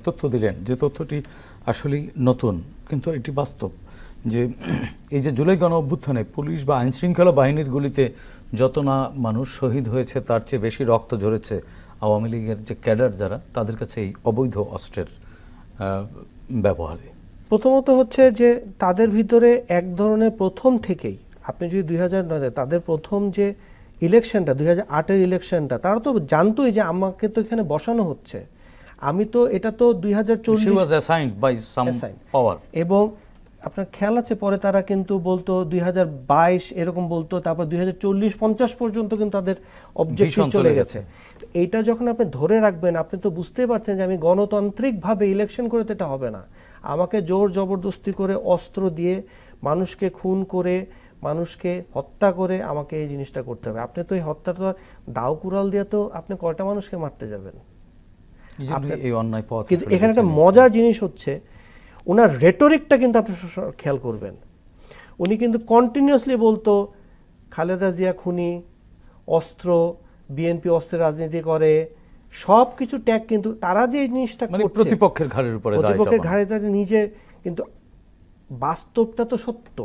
তথ্য দিলেন, যে তথ্যটি আসলেই নতুন কিন্তু এটি বাস্তব, যে এই যে জুলাই গণ অভ্যুত্থানে পুলিশ বা আইনশৃঙ্খলা বাহিনীর গুলিতে যত না মানুষ শহীদ হয়েছে তার চেয়ে বেশি রক্ত ঝরেছে আওয়ামী লীগের যে ক্যাডার যারা, তাদের কাছে এই অবৈধ অস্ত্রের ব্যবহারে। প্রথমত হচ্ছে যে তাদের ভিতরে এক ধরনের প্রথম থেকেই, আপনি যদি 2009 তাদের প্রথম যে ইলেকশনটা 2008-এর ইলেকশনটা, তারা তো জানতোই যে আমাকে তো এখানে বসানো হচ্ছে, আমি তো এটা তো 2040 এবং আপনার খেয়াল আছে পরে তারা কিন্তু বলতো 2022 এরকম বলতো, তারপর 2040-50 পর্যন্ত কিন্তু তাদের অবজেক্টিভ চলে গেছে। এইটা যখন আপনি ধরে রাখবেন, আপনি তো বুঝতেই পারছেন যে আমি গণতান্ত্রিকভাবে ইলেকশন করে তো এটা হবে না, আমাকে জোর জবরদস্তি করে অস্ত্র দিয়ে মানুষকে খুন করে মানুষকে হত্যা করে আমাকে এই জিনিসটা করতে হবে। আপনি তো এই হত্যাটা দাও কুড়াল দিয়ে তো আপনি কয়টা মানুষকে মারতে যাবেন? কিন্তু এখানে একটা মজার জিনিস হচ্ছে ওনার রেটরিকটা কিন্তু আপনি খেয়াল করবেন, উনি কিন্তু কন্টিনিউয়াসলি বলতো খালেদা জিয়া খুনি, অস্ত্র, বিএনপি অস্ত্রের রাজনীতি করে, সব কিছু ট্যাগ কিন্তু তারা যে জিনিসটা করছে প্রতিপক্ষের ঘাড়ের উপরে, প্রতিপক্ষের ঘাড়ে নিজে, কিন্তু বাস্তবটা তো সত্য।